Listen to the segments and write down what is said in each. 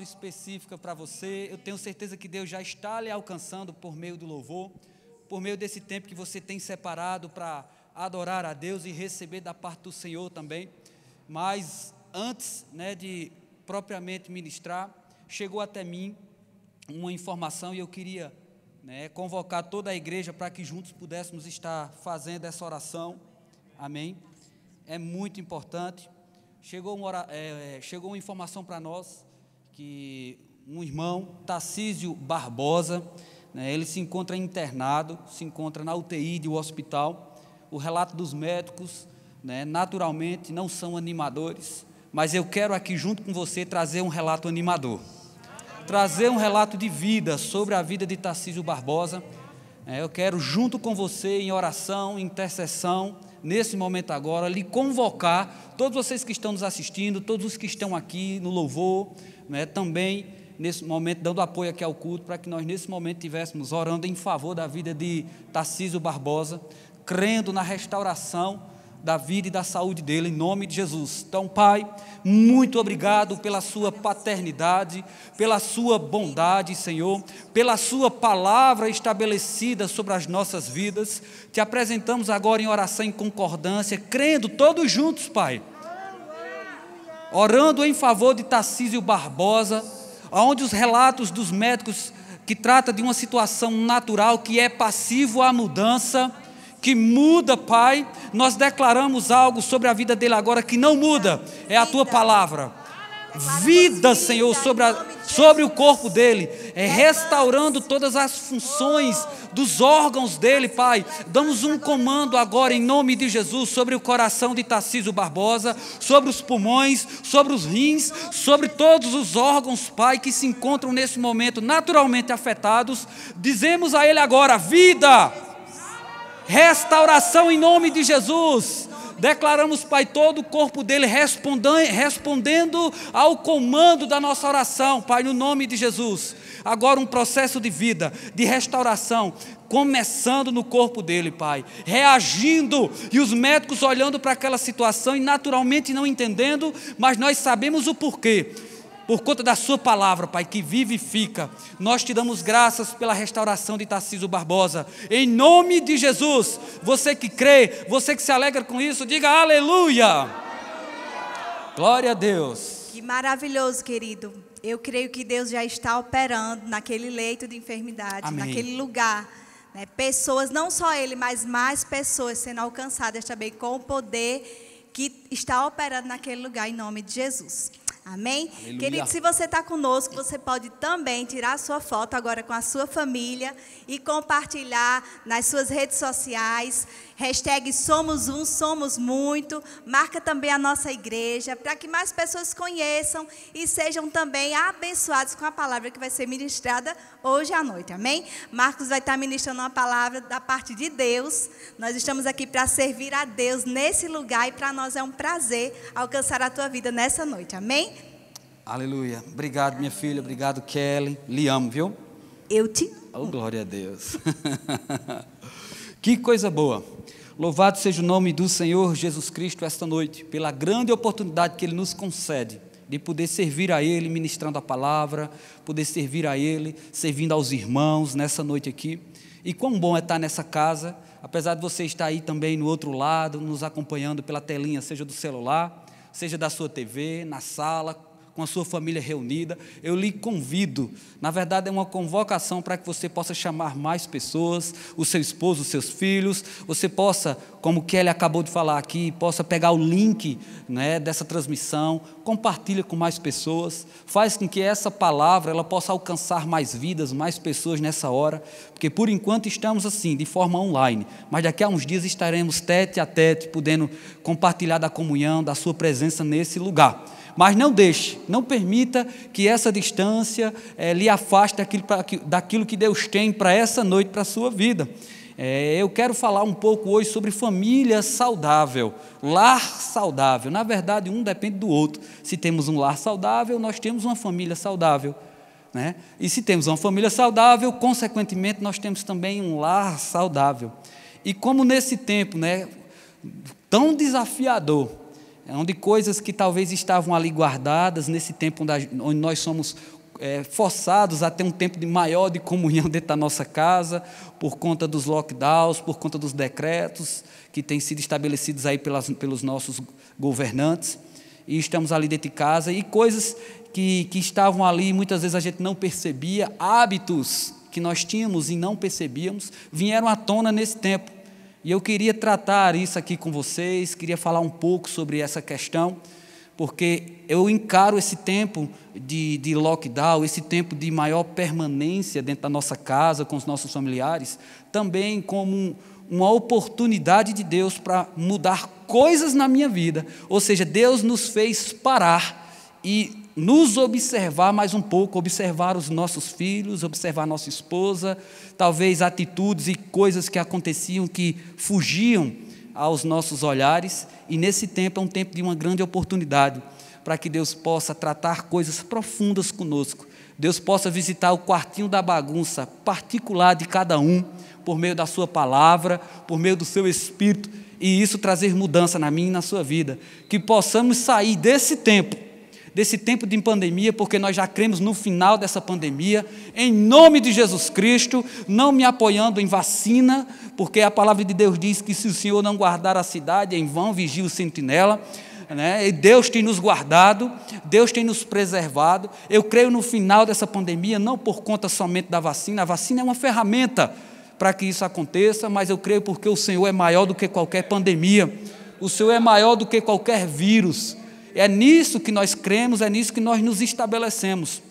Específica para você. Eu tenho certeza que Deus já está lhe alcançando por meio do louvor, por meio desse tempo que você tem separado para adorar a Deus e receber da parte do Senhor também. Mas antes, de propriamente ministrar, chegou até mim uma informação e eu queria, convocar toda a igreja para que juntos pudéssemos estar fazendo essa oração. Amém? É muito importante. Chegou uma informação para nós que um irmão, Tarcísio Barbosa, ele se encontra internado, se encontra na UTI de um hospital. O relato dos médicos, naturalmente, não são animadores, mas eu quero aqui junto com você trazer um relato animador, trazer um relato de vida sobre a vida de Tarcísio Barbosa. Eu quero junto com você em oração, em intercessão, nesse momento agora, lhe convocar, todos vocês que estão nos assistindo, todos os que estão aqui no louvor, também nesse momento dando apoio aqui ao culto, para que nós nesse momento estivéssemos orando em favor da vida de Tarcísio Barbosa, crendo na restauração da vida e da saúde dele, em nome de Jesus. Então, Pai, muito obrigado pela sua paternidade, pela sua bondade, Senhor, pela sua palavra estabelecida sobre as nossas vidas. Te apresentamos agora em oração em concordância, crendo todos juntos, Pai, orando em favor de Tarcísio Barbosa, onde os relatos dos médicos que trata de uma situação natural que é passivo à mudança, que muda, Pai, nós declaramos algo sobre a vida dele agora que não muda, é a Tua palavra. Vida, Senhor, sobre o corpo dele, restaurando todas as funções dos órgãos dele, Pai. Damos um comando agora em nome de Jesus sobre o coração de Tarcísio Barbosa, sobre os pulmões, sobre os rins, sobre todos os órgãos, Pai, que se encontram nesse momento naturalmente afetados. Dizemos a ele agora: vida, restauração em nome de Jesus. Declaramos, Pai, todo o corpo dele respondendo ao comando da nossa oração, Pai, no nome de Jesus. Agora um processo de vida, de restauração, começando no corpo dele, Pai, reagindo, e os médicos olhando para aquela situação e naturalmente não entendendo, mas nós sabemos o porquê. Por conta da sua palavra, Pai, que vive e fica, nós te damos graças pela restauração de Tarcísio Barbosa, em nome de Jesus. Você que crê, você que se alegra com isso, diga aleluia. Glória a Deus. Que maravilhoso, querido. Eu creio que Deus já está operando naquele leito de enfermidade, amém, naquele lugar. Pessoas, não só ele, mas mais pessoas sendo alcançadas também com o poder que está operando naquele lugar, em nome de Jesus. Amém? Aleluia. Querido, se você está conosco, você pode também tirar a sua foto agora com a sua família e compartilhar nas suas redes sociais. Hashtag Somos Um, Somos Muito. Marca também a nossa igreja, para que mais pessoas conheçam e sejam também abençoados com a palavra que vai ser ministrada hoje à noite. Amém? Marcos vai estar ministrando uma palavra da parte de Deus. Nós estamos aqui para servir a Deus nesse lugar e para nós é um prazer alcançar a tua vida nessa noite. Amém? Aleluia. Obrigado, minha filha. Obrigado, Kelly. Lhe amo, viu? Eu te amo. Oh, glória a Deus. Que coisa boa. Louvado seja o nome do Senhor Jesus Cristo esta noite, pela grande oportunidade que Ele nos concede de poder servir a Ele, ministrando a palavra, poder servir a Ele, servindo aos irmãos nessa noite aqui. E quão bom é estar nessa casa, apesar de você estar aí também no outro lado, nos acompanhando pela telinha, seja do celular, seja da sua TV, na sala, com a sua família reunida. Eu lhe convido, na verdade é uma convocação para que você possa chamar mais pessoas, o seu esposo, os seus filhos, você possa, como o Kelly acabou de falar aqui, possa pegar o link dessa transmissão, compartilha com mais pessoas, faz com que essa palavra ela possa alcançar mais vidas, mais pessoas nessa hora, porque por enquanto estamos assim, de forma online, mas daqui a uns dias estaremos tete a tete, podendo compartilhar da comunhão, da sua presença nesse lugar. Mas não deixe, não permita que essa distância lhe afaste daquilo que Deus tem para essa noite, para a sua vida. Eu quero falar um pouco hoje sobre família saudável, lar saudável. Na verdade, um depende do outro. Se temos um lar saudável, nós temos uma família saudável. E se temos uma família saudável, consequentemente, nós temos também um lar saudável. E como nesse tempo tão desafiador, onde coisas que talvez estavam ali guardadas nesse tempo onde nós somos forçados a ter um tempo maior de comunhão dentro da nossa casa, por conta dos lockdowns, por conta dos decretos que têm sido estabelecidos aí pelos nossos governantes, e estamos ali dentro de casa, e coisas que estavam ali, muitas vezes a gente não percebia, hábitos que nós tínhamos e não percebíamos, vieram à tona nesse tempo. E eu queria tratar isso aqui com vocês, queria falar um pouco sobre essa questão, porque eu encaro esse tempo de lockdown, esse tempo de maior permanência dentro da nossa casa, com os nossos familiares, também como uma oportunidade de Deus para mudar coisas na minha vida. Ou seja, Deus nos fez parar e nos observar mais um pouco, observar os nossos filhos, observar nossa esposa, talvez atitudes e coisas que aconteciam que fugiam aos nossos olhares, e nesse tempo é um tempo de uma grande oportunidade para que Deus possa tratar coisas profundas conosco, Deus possa visitar o quartinho da bagunça particular de cada um, por meio da sua palavra, por meio do seu Espírito, e isso trazer mudança na minha e na sua vida, que possamos sair desse tempo de pandemia, porque nós já cremos no final dessa pandemia, em nome de Jesus Cristo, não me apoiando em vacina, porque a palavra de Deus diz que se o Senhor não guardar a cidade, em vão vigia o sentinela, né? E Deus tem nos guardado, Deus tem nos preservado. Eu creio no final dessa pandemia, não por conta somente da vacina, a vacina é uma ferramenta para que isso aconteça, mas eu creio porque o Senhor é maior do que qualquer pandemia, o Senhor é maior do que qualquer vírus. É nisso que nós cremos, é nisso que nós nos estabelecemos.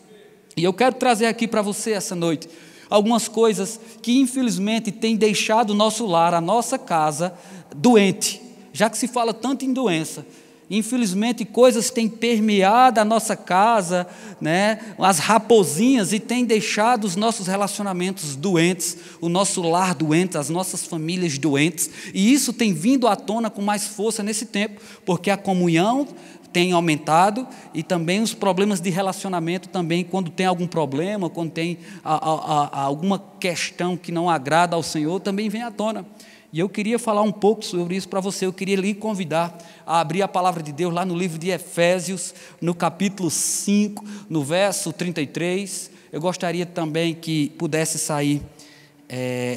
E eu quero trazer aqui para você essa noite algumas coisas que infelizmente têm deixado o nosso lar, a nossa casa, doente. Já que se fala tanto em doença, infelizmente coisas têm permeado a nossa casa, né, as raposinhas, e têm deixado os nossos relacionamentos doentes, o nosso lar doente, as nossas famílias doentes. E isso tem vindo à tona com mais força nesse tempo, porque a comunhão tem aumentado, e também os problemas de relacionamento também, quando tem algum problema, quando tem alguma questão que não agrada ao Senhor, também vem à tona. E eu queria falar um pouco sobre isso para você. Eu queria lhe convidar a abrir a palavra de Deus lá no livro de Efésios, no capítulo 5, no verso 33. Eu gostaria também que pudesse sair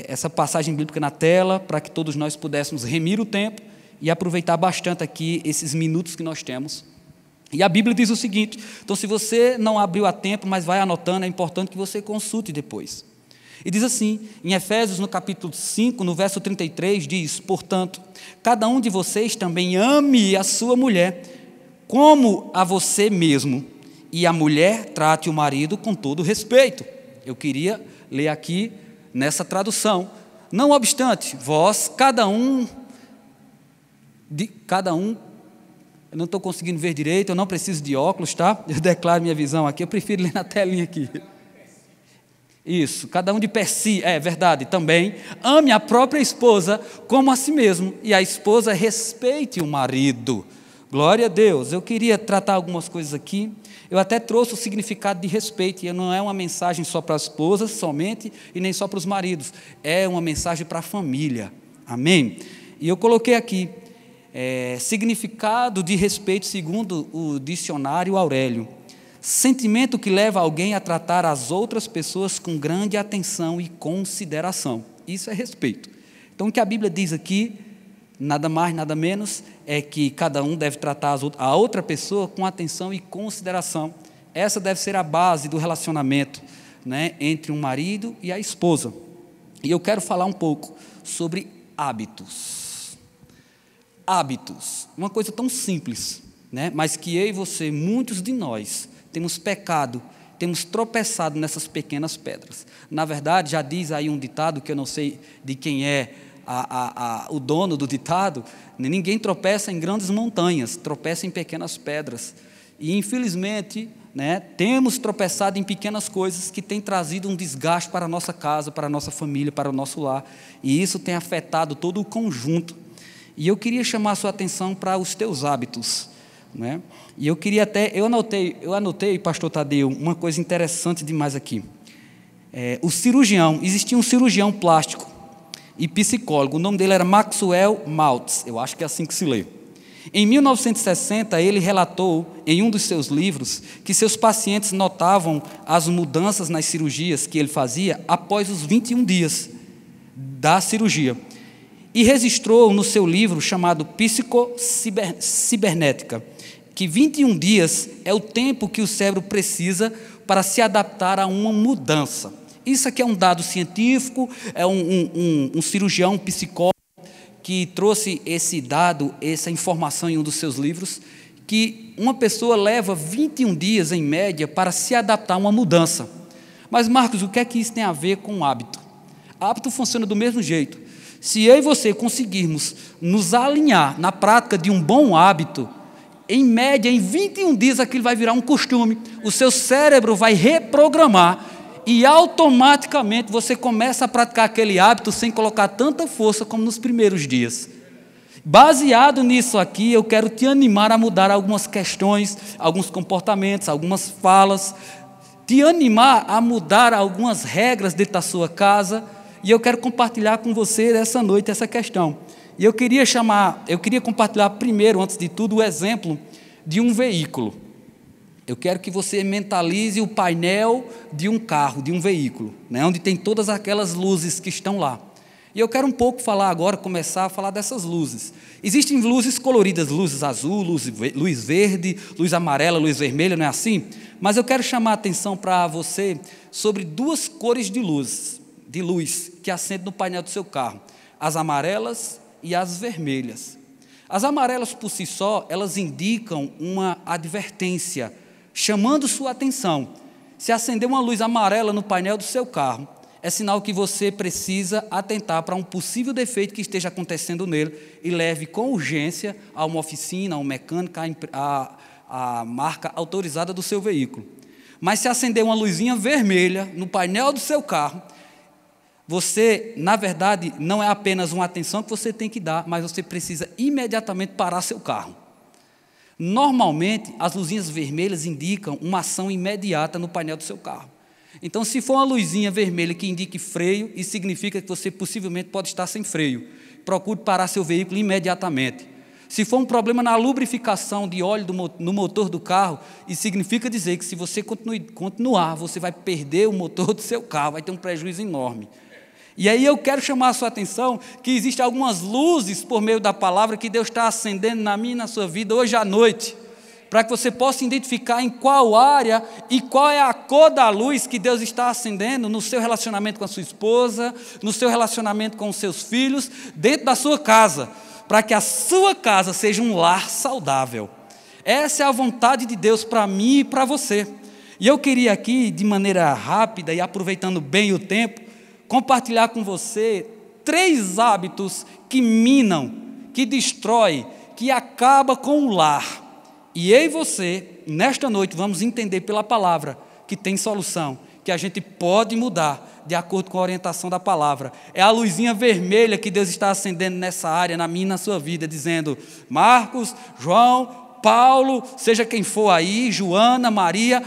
essa passagem bíblica na tela, para que todos nós pudéssemos remir o tempo e aproveitar bastante aqui esses minutos que nós temos. E a Bíblia diz o seguinte, então se você não abriu a tempo, mas vai anotando, é importante que você consulte depois. E diz assim, em Efésios, no capítulo 5, no verso 33, diz: portanto, cada um de vocês também ame a sua mulher, como a você mesmo, e a mulher trate o marido com todo respeito. Eu queria ler aqui nessa tradução. Não obstante, vós, cada um, eu não estou conseguindo ver direito, eu não preciso de óculos, tá? Eu declaro minha visão aqui, eu prefiro ler na telinha aqui. Isso, cada um de per si, é verdade, também. Ame a própria esposa como a si mesmo, e a esposa respeite o marido. Glória a Deus. Eu queria tratar algumas coisas aqui. Eu até trouxe o significado de respeito, e não é uma mensagem só para as esposas somente, e nem só para os maridos. É uma mensagem para a família. Amém? E eu coloquei aqui, significado de respeito segundo o dicionário Aurélio. Sentimento que leva alguém a tratar as outras pessoas com grande atenção e consideração. Isso é respeito. Então, o que a Bíblia diz aqui, nada mais, nada menos, é que cada um deve tratar a outra pessoa com atenção e consideração. Essa deve ser a base do relacionamento, né, entre um marido e a esposa. E eu quero falar um pouco sobre hábitos. Hábitos, uma coisa tão simples, né, mas que eu e você, muitos de nós, temos pecado, temos tropeçado nessas pequenas pedras. Na verdade, já diz aí um ditado, que eu não sei de quem é o dono do ditado: ninguém tropeça em grandes montanhas, tropeça em pequenas pedras. E, infelizmente, né, temos tropeçado em pequenas coisas que têm trazido um desgaste para a nossa casa, para a nossa família, para o nosso lar. E isso tem afetado todo o conjunto. E eu queria chamar a sua atenção para os teus hábitos, né? E eu queria eu anotei, pastor Tadeu, uma coisa interessante demais aqui. Existia um cirurgião plástico e psicólogo, o nome dele era Maxwell Maltz, eu acho que é assim que se lê. Em 1960, ele relatou em um dos seus livros que seus pacientes notavam as mudanças nas cirurgias que ele fazia após os 21 dias da cirurgia. E registrou no seu livro chamado Psicocibernética, que 21 dias é o tempo que o cérebro precisa para se adaptar a uma mudança. Isso aqui é um dado científico, é um cirurgião, um psicólogo, que trouxe esse dado, essa informação em um dos seus livros, que uma pessoa leva 21 dias, em média, para se adaptar a uma mudança. Mas, Marcos, o que é que isso tem a ver com o hábito? Hábito funciona do mesmo jeito. Se eu e você conseguirmos nos alinhar na prática de um bom hábito, em média, em 21 dias, aquilo vai virar um costume. O seu cérebro vai reprogramar e automaticamente você começa a praticar aquele hábito sem colocar tanta força como nos primeiros dias. Baseado nisso aqui, eu quero te animar a mudar algumas questões, alguns comportamentos, algumas falas, te animar a mudar algumas regras dentro da sua casa, e eu quero compartilhar com você essa noite essa questão. E eu queria compartilhar primeiro, antes de tudo, o exemplo de um veículo. Eu quero que você mentalize o painel de um carro, de um veículo, né, onde tem todas aquelas luzes que estão lá. E eu quero um pouco começar a falar dessas luzes. Existem luzes coloridas, luzes azul, luz verde, luz amarela, luz vermelha, não é assim? Mas eu quero chamar a atenção para você sobre duas cores de luz que acendem no painel do seu carro: as amarelas e as vermelhas. As amarelas, por si só, elas indicam uma advertência, chamando sua atenção. Se acender uma luz amarela no painel do seu carro, é sinal que você precisa atentar para um possível defeito que esteja acontecendo nele e leve com urgência a uma oficina, a um mecânico, a marca autorizada do seu veículo. Mas se acender uma luzinha vermelha no painel do seu carro, você, na verdade, não é apenas uma atenção que você tem que dar, mas você precisa imediatamente parar seu carro. Normalmente, as luzinhas vermelhas indicam uma ação imediata no painel do seu carro. Então, se for uma luzinha vermelha que indique freio, isso significa que você possivelmente pode estar sem freio. Procure parar seu veículo imediatamente. Se for um problema na lubrificação de óleo no motor do carro, isso significa dizer que se você continuar, você vai perder o motor do seu carro, vai ter um prejuízo enorme. E aí eu quero chamar a sua atenção que existem algumas luzes por meio da palavra que Deus está acendendo na minha e na sua vida hoje à noite, para que você possa identificar em qual área e qual é a cor da luz que Deus está acendendo no seu relacionamento com a sua esposa, no seu relacionamento com os seus filhos, dentro da sua casa, para que a sua casa seja um lar saudável. Essa é a vontade de Deus para mim e para você. E eu queria aqui, de maneira rápida e aproveitando bem o tempo, compartilhar com você 3 hábitos que minam, que destrói, que acaba com o lar. E eu e você, nesta noite, vamos entender pela palavra que tem solução, que a gente pode mudar de acordo com a orientação da palavra. É a luzinha vermelha que Deus está acendendo nessa área, na minha e na sua vida, dizendo: Marcos, João, Paulo, seja quem for aí, Joana, Maria,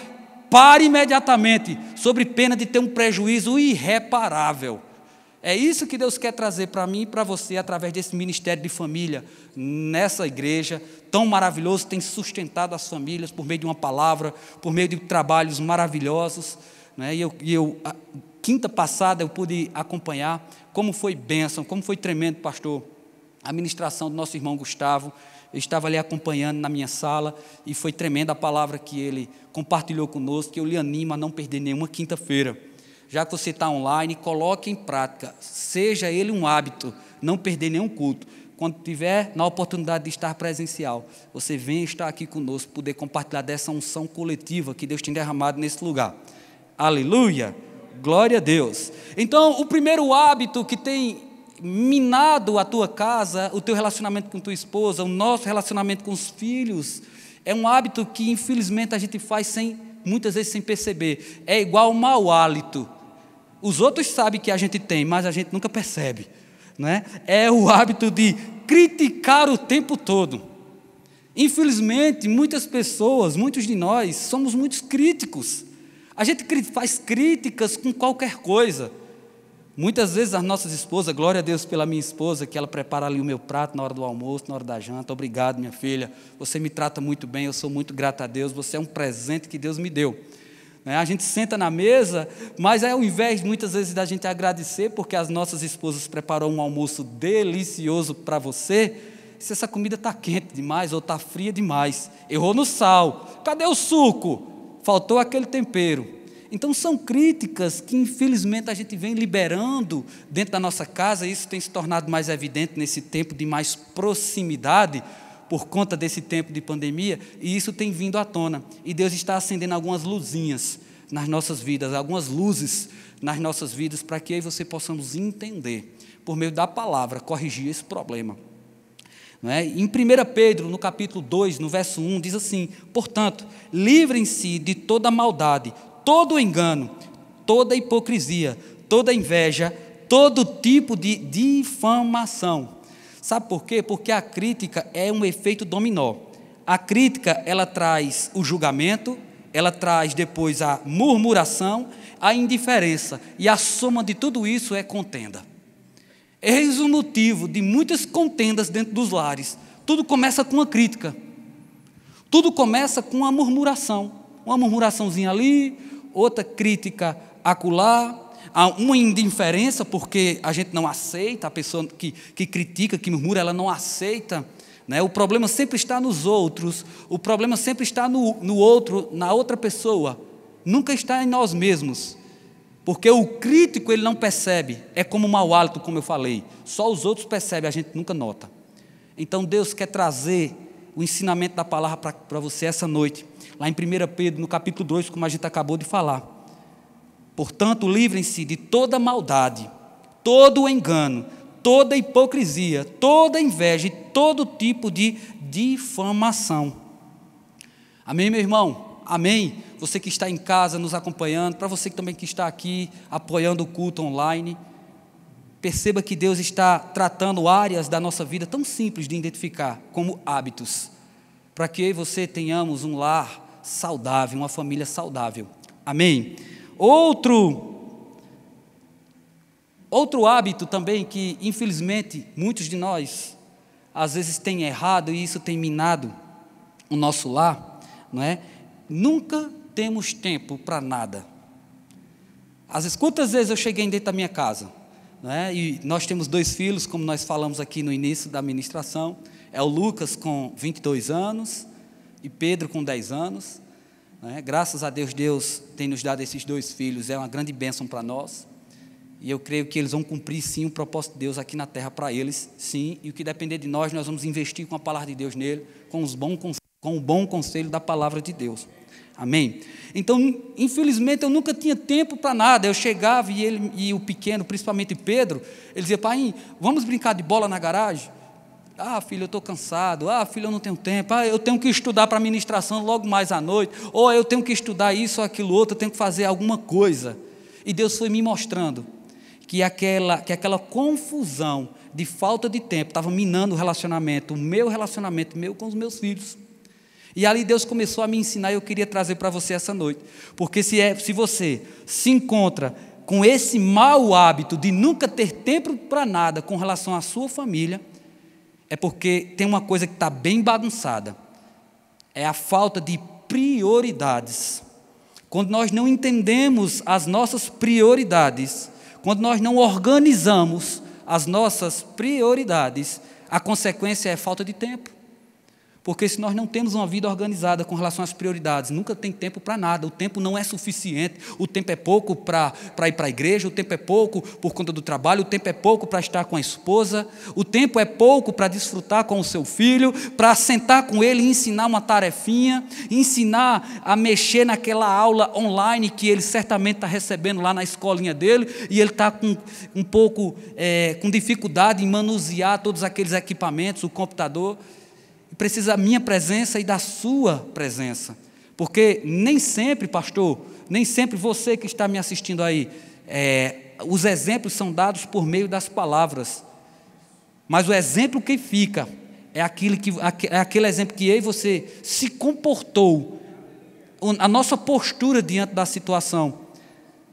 pare imediatamente, sob pena de ter um prejuízo irreparável. É isso que Deus quer trazer para mim e para você, através desse ministério de família, nessa igreja tão maravilhoso, tem sustentado as famílias por meio de uma palavra, por meio de trabalhos maravilhosos, né? Quinta passada eu pude acompanhar como foi bênção, como foi tremendo, pastor, a ministração do nosso irmão Gustavo. Eu estava ali acompanhando na minha sala e foi tremenda a palavra que ele compartilhou conosco, que eu lhe animo a não perder nenhuma quinta-feira. Já que você está online, coloque em prática, seja ele um hábito, não perder nenhum culto. Quando tiver na oportunidade de estar presencial, você venha estar aqui conosco, poder compartilhar dessa unção coletiva que Deus tem derramado nesse lugar. Aleluia! Glória a Deus! Então, o primeiro hábito que tem minado a tua casa, o teu relacionamento com tua esposa, o nosso relacionamento com os filhos, é um hábito que infelizmente a gente faz muitas vezes sem perceber. É igual o mau hálito. Os outros sabem que a gente tem, mas a gente nunca percebe, né? É o hábito de criticar o tempo todo. Infelizmente, muitas pessoas, muitos de nós, somos muito críticos. A gente faz críticas com qualquer coisa. Muitas vezes as nossas esposas, glória a Deus pela minha esposa, que ela prepara ali o meu prato na hora do almoço, na hora da janta. Obrigado, minha filha, você me trata muito bem, eu sou muito grato a Deus, você é um presente que Deus me deu. A gente senta na mesa, mas ao invés muitas vezes da gente agradecer, porque as nossas esposas prepararam um almoço delicioso para você, se essa comida está quente demais ou está fria demais, errou no sal, cadê o suco? Faltou aquele tempero. Então são críticas que infelizmente a gente vem liberando dentro da nossa casa, e isso tem se tornado mais evidente nesse tempo de mais proximidade, por conta desse tempo de pandemia, e isso tem vindo à tona, e Deus está acendendo algumas luzinhas nas nossas vidas, algumas luzes nas nossas vidas, para que eu e você possamos entender, por meio da palavra, corrigir esse problema. Não é? Em 1 Pedro, no capítulo 2, no verso 1, diz assim: portanto, livrem-se de toda maldade, todo engano, toda hipocrisia, toda inveja, todo tipo de difamação. Sabe por quê? Porque a crítica é um efeito dominó. A crítica, ela traz o julgamento, ela traz depois a murmuração, a indiferença, e a soma de tudo isso é contenda. Eis o motivo de muitas contendas dentro dos lares. Tudo começa com uma crítica. Tudo começa com uma murmuraçãozinha ali, outra crítica acolá, uma indiferença, porque a gente não aceita, a pessoa que critica, que murmura, ela não aceita, né? O problema sempre está nos outros, o problema sempre está no outro, na outra pessoa, nunca está em nós mesmos, porque o crítico ele não percebe, é como um mau hálito, como eu falei, só os outros percebem, a gente nunca nota. Então Deus quer trazer o ensinamento da palavra para você essa noite, lá em 1 Pedro, no capítulo 2, como a gente acabou de falar. Portanto, livrem-se de toda maldade, todo engano, toda hipocrisia, toda inveja e todo tipo de difamação. Amém, meu irmão? Amém? Você que está em casa nos acompanhando, para você que também que está aqui apoiando o culto online, perceba que Deus está tratando áreas da nossa vida tão simples de identificar, como hábitos, para que eu e você tenhamos um lar saudável, uma família saudável. Amém? Outro hábito também que, infelizmente, muitos de nós, às vezes, têm errado, e isso tem minado o nosso lar, não é? Nunca temos tempo para nada. Às vezes, quantas vezes eu cheguei dentro da minha casa, não é? E nós temos 2 filhos, como nós falamos aqui no início da ministração, é o Lucas com 22 anos e Pedro com 10 anos, graças a Deus, Deus tem nos dado esses 2 filhos, é uma grande bênção para nós, e eu creio que eles vão cumprir sim o propósito de Deus aqui na terra para eles, sim, e o que depender de nós, nós vamos investir com a palavra de Deus nele, com o bom conselho da palavra de Deus, amém? Então, infelizmente, eu nunca tinha tempo para nada, eu chegava e ele, e o pequeno, principalmente Pedro, ele dizia: pai, vamos brincar de bola na garagem? Ah, filho, eu estou cansado. Ah, filho, eu não tenho tempo. Ah, eu tenho que estudar para a ministração logo mais à noite. Ou eu tenho que estudar isso ou aquilo outro, eu tenho que fazer alguma coisa. E Deus foi me mostrando que aquela confusão de falta de tempo estava minando o relacionamento meu com os meus filhos. E ali Deus começou a me ensinar, e eu queria trazer para você essa noite. Porque se você se encontra com esse mau hábito de nunca ter tempo para nada com relação à sua família, é porque tem uma coisa que está bem bagunçada, é a falta de prioridades. Quando nós não entendemos as nossas prioridades, quando nós não organizamos as nossas prioridades, a consequência é falta de tempo. Porque se nós não temos uma vida organizada com relação às prioridades, nunca tem tempo para nada, o tempo não é suficiente, o tempo é pouco para ir para a igreja, o tempo é pouco por conta do trabalho, o tempo é pouco para estar com a esposa, o tempo é pouco para desfrutar com o seu filho, para sentar com ele e ensinar uma tarefinha, ensinar a mexer naquela aula online que ele certamente está recebendo lá na escolinha dele, e ele está com dificuldade em manusear todos aqueles equipamentos, o computador. Precisa da minha presença e da sua presença, porque nem sempre, pastor, nem sempre você que está me assistindo aí, os exemplos são dados por meio das palavras, mas o exemplo que fica é aquele exemplo que eu e você se comportou, a nossa postura diante da situação,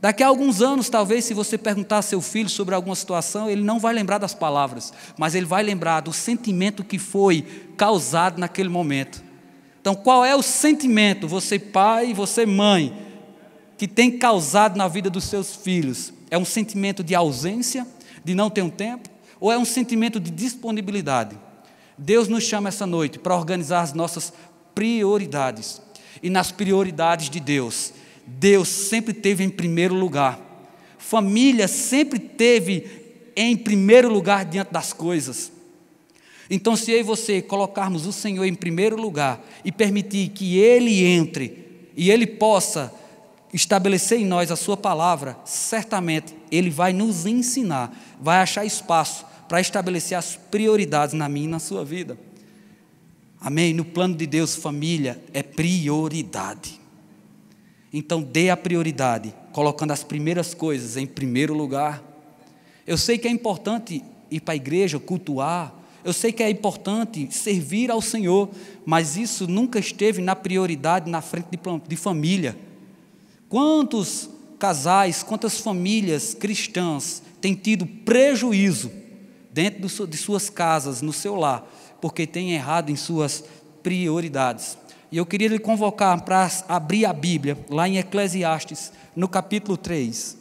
Daqui a alguns anos, talvez, se você perguntar a seu filho sobre alguma situação, ele não vai lembrar das palavras, mas ele vai lembrar do sentimento que foi causado naquele momento. Então, qual é o sentimento, você pai, você mãe, que tem causado na vida dos seus filhos? É um sentimento de ausência, de não ter um tempo, ou é um sentimento de disponibilidade? Deus nos chama essa noite para organizar as nossas prioridades. E nas prioridades de Deus, Deus sempre teve em primeiro lugar. Família sempre teve em primeiro lugar diante das coisas. Então, se eu e você colocarmos o Senhor em primeiro lugar e permitir que Ele entre e Ele possa estabelecer em nós a sua palavra, certamente Ele vai nos ensinar, vai achar espaço para estabelecer as prioridades na minha e na sua vida. Amém? No plano de Deus, família é prioridade. Então, dê a prioridade, colocando as primeiras coisas em primeiro lugar. Eu sei que é importante ir para a igreja, cultuar, eu sei que é importante servir ao Senhor, mas isso nunca esteve na prioridade na frente de família. Quantos casais, quantas famílias cristãs têm tido prejuízo dentro de suas casas, no seu lar, porque têm errado em suas prioridades? E eu queria lhe convocar para abrir a Bíblia, lá em Eclesiastes, no capítulo 3.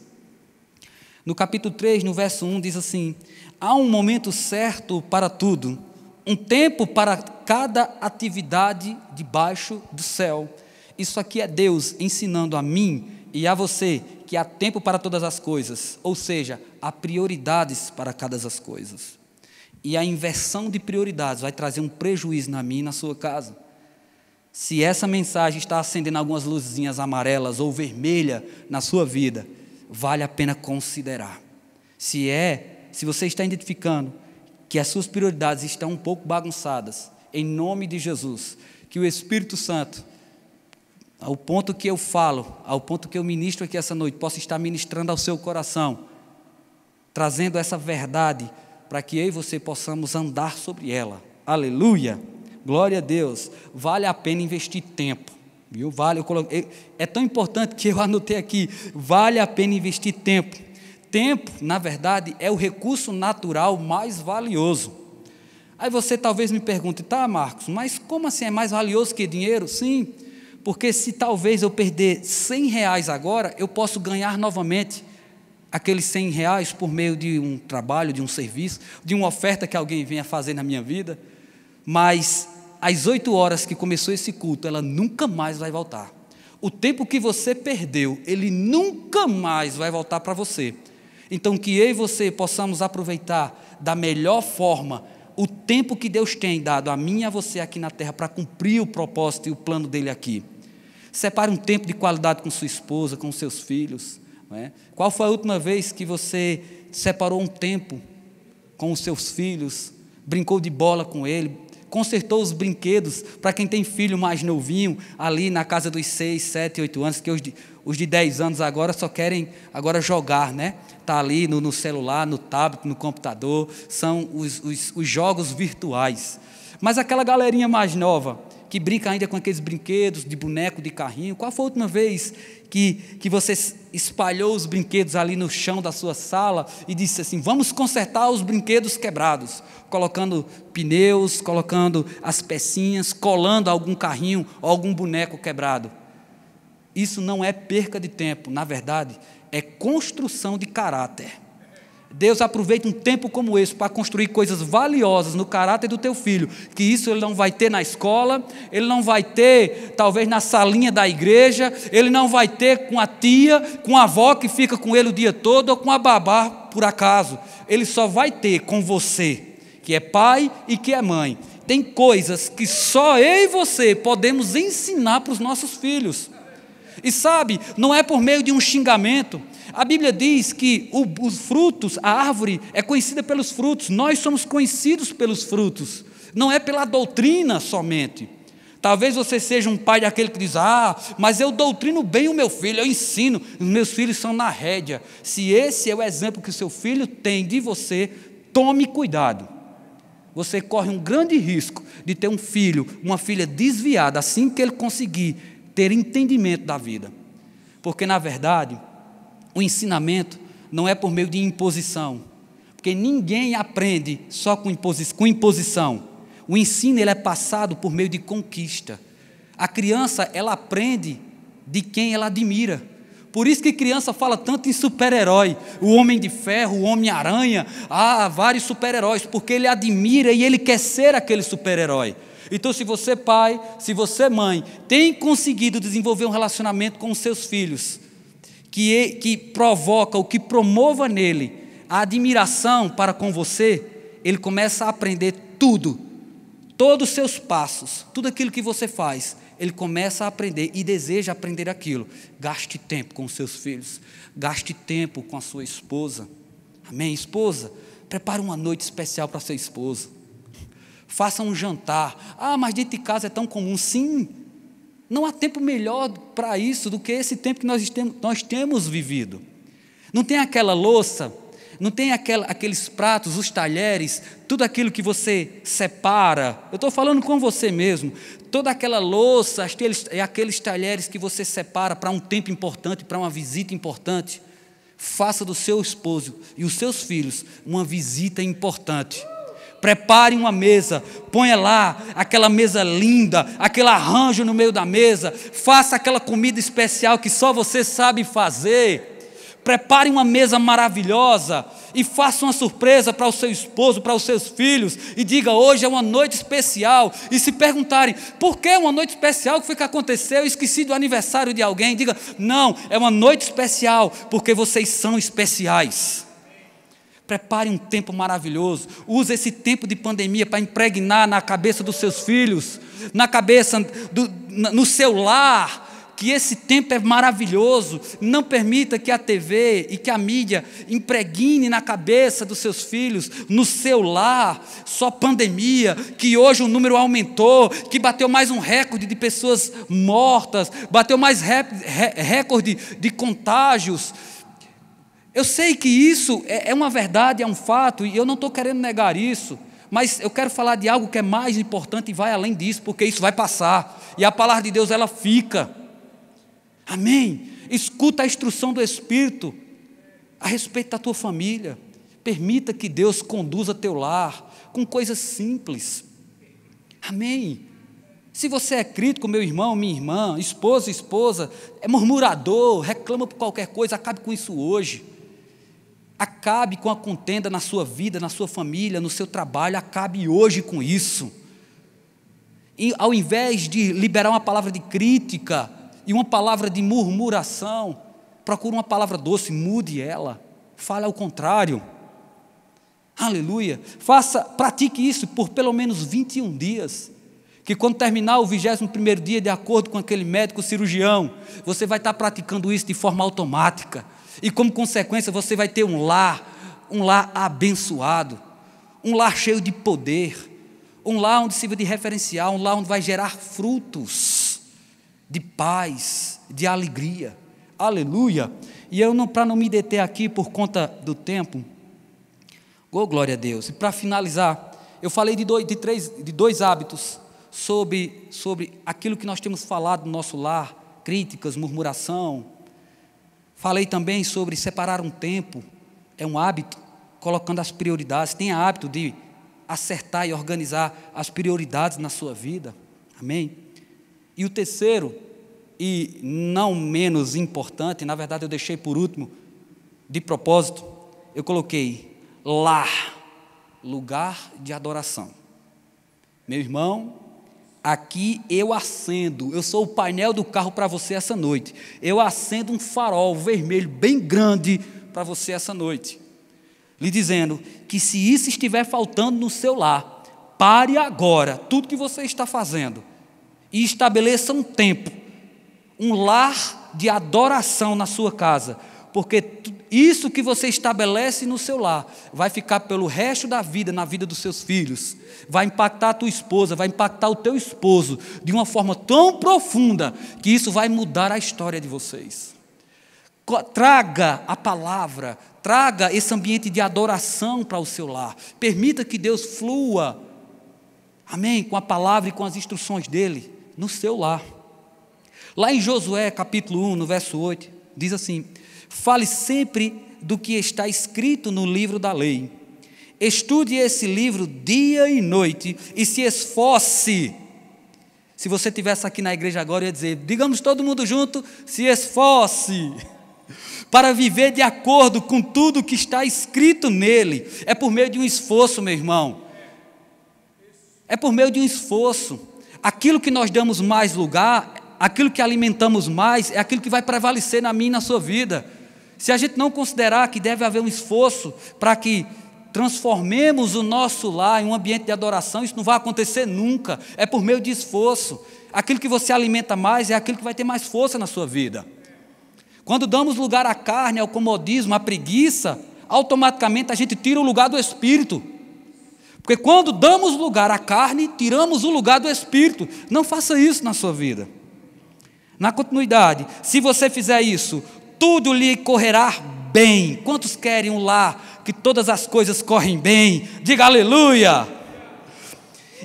No capítulo 3, no verso 1, diz assim: há um momento certo para tudo, um tempo para cada atividade debaixo do céu. Isso aqui é Deus ensinando a mim e a você que há tempo para todas as coisas, ou seja, há prioridades para cada das coisas. E a inversão de prioridades vai trazer um prejuízo na minha e na sua casa. Se essa mensagem está acendendo algumas luzinhas amarelas ou vermelhas na sua vida, vale a pena considerar. Se você está identificando que as suas prioridades estão um pouco bagunçadas, em nome de Jesus, que o Espírito Santo, ao ponto que eu falo, ao ponto que eu ministro aqui essa noite, possa estar ministrando ao seu coração, trazendo essa verdade, para que eu e você possamos andar sobre ela. Aleluia! Glória a Deus. Vale a pena investir tempo, viu? É tão importante que eu anotei aqui, vale a pena investir tempo. Tempo, na verdade, é o recurso natural mais valioso. Aí você talvez me pergunte: tá, Marcos, mas como assim é mais valioso que dinheiro? Sim, porque se talvez eu perder R$100 agora, eu posso ganhar novamente aqueles R$100 por meio de um trabalho, de um serviço, de uma oferta que alguém venha fazer na minha vida. Mas às 8 horas que começou esse culto, ela nunca mais vai voltar. O tempo que você perdeu, ele nunca mais vai voltar para você. Então, que eu e você possamos aproveitar da melhor forma o tempo que Deus tem dado a mim e a você aqui na terra para cumprir o propósito e o plano dele aqui. Separe um tempo de qualidade com sua esposa, com seus filhos. Não é? Qual foi a última vez que você separou um tempo com os seus filhos, brincou de bola com ele, consertou os brinquedos para quem tem filho mais novinho, ali na casa dos 6, 7, 8 anos, que os de 10 anos agora só querem agora jogar, né? Está ali no celular, no tablet, no computador, são os jogos virtuais. Mas aquela galerinha mais nova, que brinca ainda com aqueles brinquedos de boneco, de carrinho, qual foi a última vez que você espalhou os brinquedos ali no chão da sua sala e disse assim: vamos consertar os brinquedos quebrados, colocando pneus, colocando as pecinhas, colando algum carrinho ou algum boneco quebrado? Isso não é perca de tempo, na verdade, é construção de caráter. Deus aproveita um tempo como esse para construir coisas valiosas no caráter do teu filho, que isso ele não vai ter na escola, ele não vai ter talvez na salinha da igreja, ele não vai ter com a tia, com a avó que fica com ele o dia todo, ou com a babá por acaso. Ele só vai ter com você, que é pai e que é mãe. Tem coisas que só eu e você podemos ensinar para os nossos filhos. E sabe, não é por meio de um xingamento. A Bíblia diz que os frutos, a árvore é conhecida pelos frutos. Nós somos conhecidos pelos frutos. Não é pela doutrina somente. Talvez você seja um pai daquele que diz: mas eu doutrino bem o meu filho, eu ensino, os meus filhos são na rédea. Se esse é o exemplo que o seu filho tem de você, tome cuidado. Você corre um grande risco de ter um filho, uma filha desviada, assim que ele conseguir ter entendimento da vida. Porque, na verdade, O ensinamento não é por meio de imposição, porque ninguém aprende só com imposição. O ensino ele é passado por meio de conquista. A criança, ela aprende de quem ela admira. Por isso que criança fala tanto em super-herói, o Homem de Ferro, o Homem-Aranha, vários super-heróis, porque ele admira e ele quer ser aquele super-herói. Então, se você pai, se você mãe, tem conseguido desenvolver um relacionamento com os seus filhos, que provoca, ou que promova nele a admiração para com você, ele começa a aprender tudo, todos os seus passos, tudo aquilo que você faz, ele começa a aprender e deseja aprender aquilo. Gaste tempo com os seus filhos, gaste tempo com a sua esposa. Amém? Esposa, prepare uma noite especial para sua esposa. Faça um jantar. Mas dentro de casa é tão comum. Sim, não há tempo melhor para isso do que esse tempo que nós temos vivido. Não tem aquela louça, não tem aqueles pratos, os talheres, tudo aquilo que você separa. Eu estou falando com você mesmo. Toda aquela louça, aqueles talheres que você separa para um tempo importante, para uma visita importante. Faça do seu esposo e os seus filhos uma visita importante. Prepare uma mesa, ponha lá aquela mesa linda, aquele arranjo no meio da mesa, faça aquela comida especial que só você sabe fazer. Prepare uma mesa maravilhosa e faça uma surpresa para o seu esposo, para os seus filhos, e diga: hoje é uma noite especial. E se perguntarem, por que uma noite especial? O que foi que aconteceu? Eu esqueci do aniversário de alguém. Diga: não, é uma noite especial, porque vocês são especiais. Prepare um tempo maravilhoso. Use esse tempo de pandemia para impregnar na cabeça dos seus filhos, na cabeça, no seu lar, que esse tempo é maravilhoso. Não permita que a TV e que a mídia impregne na cabeça dos seus filhos, no seu lar, só pandemia, que hoje o número aumentou, que bateu mais um recorde de pessoas mortas, bateu mais recorde de contágios. Eu sei que isso é uma verdade, é um fato, e eu não estou querendo negar isso, mas eu quero falar de algo que é mais importante e vai além disso, porque isso vai passar, e a palavra de Deus, ela fica. Amém? Escuta a instrução do Espírito a respeito da tua família. Permita que Deus conduza teu lar com coisas simples. Amém? Se você é crítico, meu irmão, minha irmã, esposa, é murmurador, reclama por qualquer coisa, acabe com isso hoje. Acabe com a contenda na sua vida, na sua família, no seu trabalho, acabe hoje com isso. E ao invés de liberar uma palavra de crítica e uma palavra de murmuração, procure uma palavra doce, mude ela, fale ao contrário. Aleluia. Pratique isso por pelo menos 21 dias, que quando terminar o 21º dia, de acordo com aquele médico cirurgião, você vai estar praticando isso de forma automática, e como consequência você vai ter um lar abençoado, um lar cheio de poder, um lar onde sirva de referencial, um lar onde vai gerar frutos de paz, de alegria. Aleluia. E eu, para não me deter aqui por conta do tempo, glória a Deus, e para finalizar, eu falei de dois hábitos sobre aquilo que nós temos falado no nosso lar, críticas, murmuração. Falei também sobre separar um tempo, é um hábito, colocando as prioridades. Tenha hábito de acertar e organizar as prioridades na sua vida. Amém? E o terceiro, e não menos importante, na verdade eu deixei por último, de propósito, eu coloquei lar, lugar de adoração. Meu irmão, aqui eu sou o painel do carro para você essa noite. Eu acendo um farol vermelho bem grande para você essa noite, lhe dizendo que se isso estiver faltando no seu lar, pare agora tudo que você está fazendo e estabeleça um tempo, um lar de adoração na sua casa, porque isso que você estabelece no seu lar vai ficar pelo resto da vida, na vida dos seus filhos, vai impactar a tua esposa, vai impactar o teu esposo de uma forma tão profunda que isso vai mudar a história de vocês. Traga a palavra, traga esse ambiente de adoração para o seu lar, permita que Deus flua, amém, com a palavra e com as instruções dele no seu lar. Lá em Josué capítulo 1, no verso 8, diz assim: Fale sempre do que está escrito no livro da lei. Estude esse livro dia e noite e se esforce. Se você estivesse aqui na igreja agora, eu ia dizer, digamos todo mundo junto, se esforce para viver de acordo com tudo que está escrito nele. É por meio de um esforço, meu irmão. É por meio de um esforço. Aquilo que nós damos mais lugar, aquilo que alimentamos mais, é aquilo que vai prevalecer na minha e na sua vida. Se a gente não considerar que deve haver um esforço para que transformemos o nosso lar em um ambiente de adoração, isso não vai acontecer nunca. É por meio de esforço. Aquilo que você alimenta mais é aquilo que vai ter mais força na sua vida. Quando damos lugar à carne, ao comodismo, à preguiça, automaticamente a gente tira o lugar do Espírito. Porque quando damos lugar à carne, tiramos o lugar do Espírito. Não faça isso na sua vida. Na continuidade, se você fizer isso, tudo lhe correrá bem. Quantos querem um lar que todas as coisas correm bem? Diga aleluia!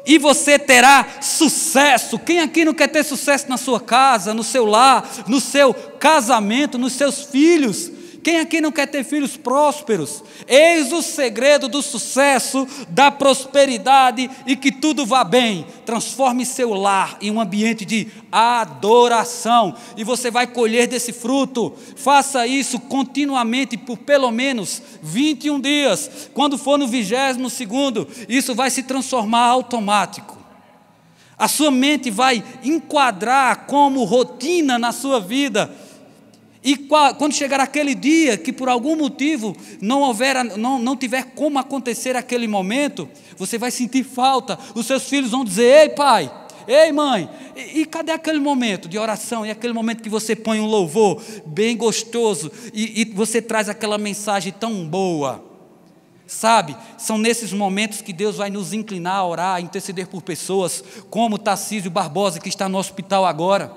E você terá sucesso. Quem aqui não quer ter sucesso na sua casa, no seu lar, no seu casamento, nos seus filhos? Quem aqui não quer ter filhos prósperos? Eis o segredo do sucesso, da prosperidade e que tudo vá bem. Transforme seu lar em um ambiente de adoração e você vai colher desse fruto. Faça isso continuamente por pelo menos 21 dias. Quando for no 22º, isso vai se transformar automático. A sua mente vai enquadrar como rotina na sua vida. E quando chegar aquele dia que por algum motivo não tiver como acontecer aquele momento, você vai sentir falta. Os seus filhos vão dizer, ei pai, ei mãe, e cadê aquele momento de oração? E aquele momento que você põe um louvor bem gostoso e você traz aquela mensagem tão boa. Sabe, são nesses momentos que Deus vai nos inclinar a orar, a interceder por pessoas como Tarcísio Barbosa, que está no hospital agora.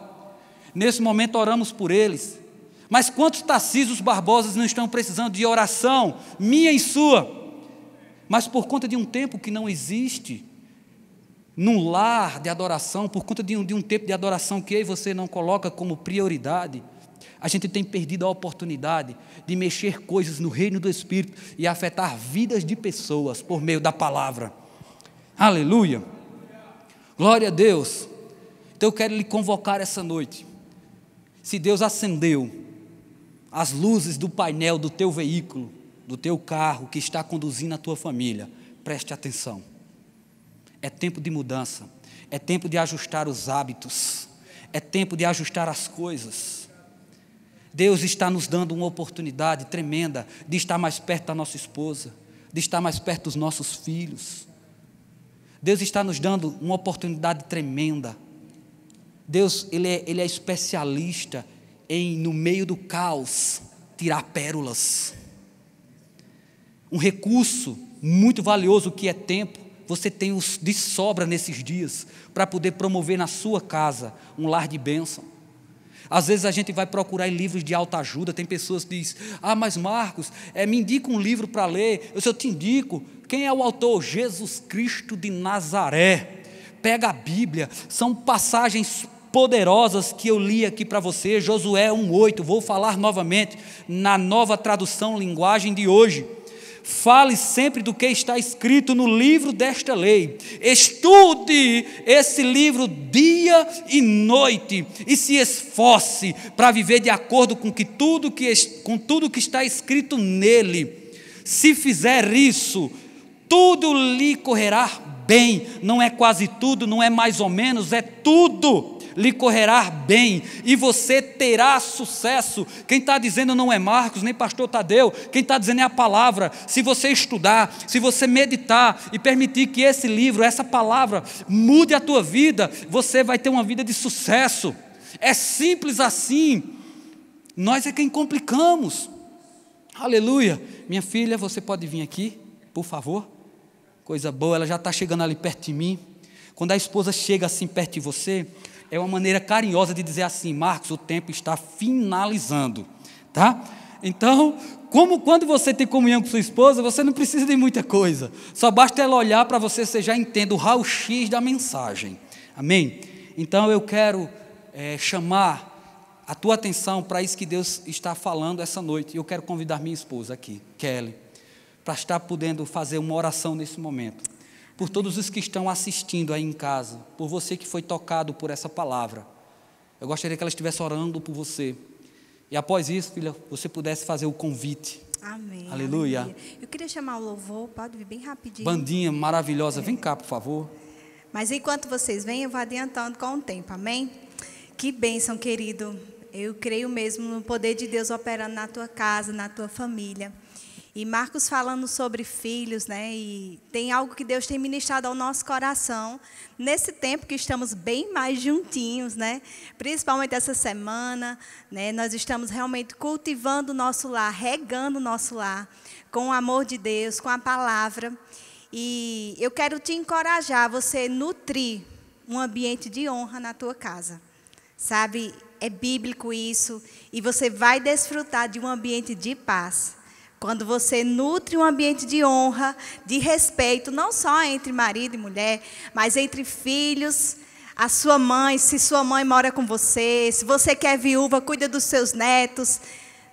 Nesse momento oramos por eles. Mas quantos Tarcísios Barbosas não estão precisando de oração, minha e sua? Mas por conta de um tempo que não existe, num lar de adoração, por conta de um tempo de adoração que eu e você não coloca como prioridade, a gente tem perdido a oportunidade de mexer coisas no reino do Espírito e afetar vidas de pessoas por meio da palavra. Aleluia! Glória a Deus! Então eu quero lhe convocar essa noite. Se Deus acendeu as luzes do painel do teu veículo, do teu carro que está conduzindo a tua família, preste atenção. É tempo de mudança, é tempo de ajustar os hábitos, é tempo de ajustar as coisas. Deus está nos dando uma oportunidade tremenda de estar mais perto da nossa esposa, de estar mais perto dos nossos filhos. Deus está nos dando uma oportunidade tremenda. Deus, Ele é especialista em, no meio do caos, tirar pérolas. Um recurso muito valioso que é tempo, você tem de sobra nesses dias, para poder promover na sua casa um lar de bênção. Às vezes a gente vai procurar em livros de autoajuda, tem pessoas que dizem, mas Marcos, me indica um livro para ler. Eu te indico, quem é o autor? Jesus Cristo de Nazaré. Pega a Bíblia, são passagens poderosas que eu li aqui para você, Josué 1:8, vou falar novamente na nova tradução linguagem de hoje. Fale sempre do que está escrito no livro desta lei, estude esse livro dia e noite e se esforce para viver de acordo com tudo que está escrito nele. Se fizer isso, tudo lhe correrá bem, não é quase tudo, não é mais ou menos, é tudo lhe correrá bem e você terá sucesso. Quem está dizendo não é Marcos, nem pastor Tadeu, quem está dizendo é a palavra. Se você estudar, se você meditar e permitir que esse livro, essa palavra mude a tua vida, você vai ter uma vida de sucesso. É simples assim. Nós é quem complicamos. Aleluia. Minha filha, você pode vir aqui, por favor? Coisa boa, ela já está chegando ali perto de mim. Quando a esposa chega assim perto de você, é uma maneira carinhosa de dizer assim, Marcos, o tempo está finalizando, tá? Então, como quando você tem comunhão com sua esposa, você não precisa de muita coisa, só basta ela olhar para você, você já entende o raio-x da mensagem, amém? Então eu quero chamar a tua atenção para isso que Deus está falando essa noite. E eu quero convidar minha esposa aqui, Kelly, para estar podendo fazer uma oração nesse momento. Por todos os que estão assistindo aí em casa, por você que foi tocado por essa palavra. Eu gostaria que ela estivesse orando por você. E após isso, filha, você pudesse fazer o convite. Amém. Aleluia. Aleluia. Eu queria chamar o louvor, pode vir bem rapidinho. Bandinha maravilhosa, vem cá, por favor. Mas enquanto vocês vêm, eu vou adiantando com o tempo, amém? Que bênção, querido. Eu creio mesmo no poder de Deus operando na tua casa, na tua família. E Marcos falando sobre filhos, né? E tem algo que Deus tem ministrado ao nosso coração nesse tempo que estamos bem mais juntinhos, né? Principalmente essa semana, né? Nós estamos realmente cultivando o nosso lar, regando o nosso lar com o amor de Deus, com a palavra. E eu quero te encorajar a você nutrir um ambiente de honra na tua casa. Sabe? É bíblico isso. E você vai desfrutar de um ambiente de paz. Quando você nutre um ambiente de honra, de respeito, não só entre marido e mulher, mas entre filhos, a sua mãe, se sua mãe mora com você, se você quer viúva, cuida dos seus netos.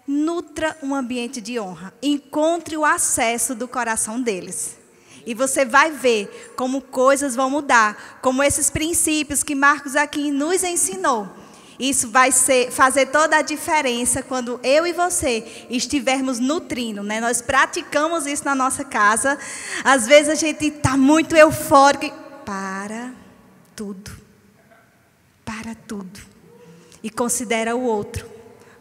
Nutra um ambiente de honra. Encontre o acesso do coração deles. E você vai ver como coisas vão mudar, como esses princípios que Marcos aqui nos ensinou. Isso vai fazer toda a diferença quando eu e você estivermos nutrindo, né? Nós praticamos isso na nossa casa. Às vezes a gente está muito eufórico e para tudo. Para tudo. E considera o outro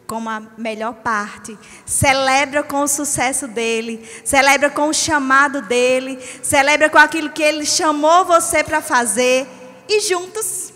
como a melhor parte. Celebra com o sucesso dele. Celebra com o chamado dele. Celebra com aquilo que ele chamou você para fazer. E juntos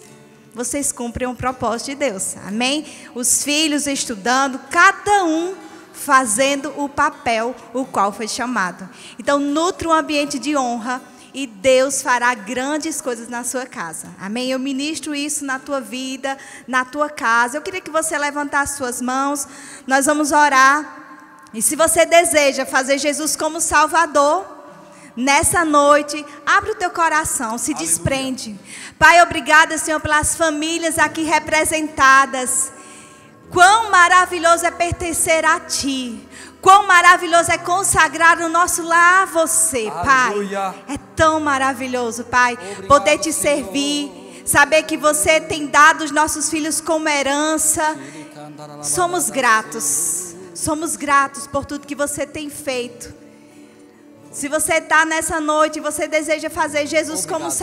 vocês cumprem o propósito de Deus. Amém? Os filhos estudando, cada um fazendo o papel o qual foi chamado. Então, nutre um ambiente de honra e Deus fará grandes coisas na sua casa. Amém? Eu ministro isso na tua vida, na tua casa. Eu queria que você levantasse suas mãos. Nós vamos orar. E se você deseja fazer Jesus como Salvador, nessa noite, abre o teu coração, se desprende. Pai, obrigada, Senhor, pelas famílias aqui representadas. Quão maravilhoso é pertencer a Ti. Quão maravilhoso é consagrar o nosso lar a Você, Aleluia. Pai. É tão maravilhoso, Pai, obrigado, poder Te servir. Senhor. Saber que Você tem dado os nossos filhos como herança. Somos gratos. Somos gratos por tudo que Você tem feito. Se você está nessa noite e você deseja fazer Jesus como Salvador,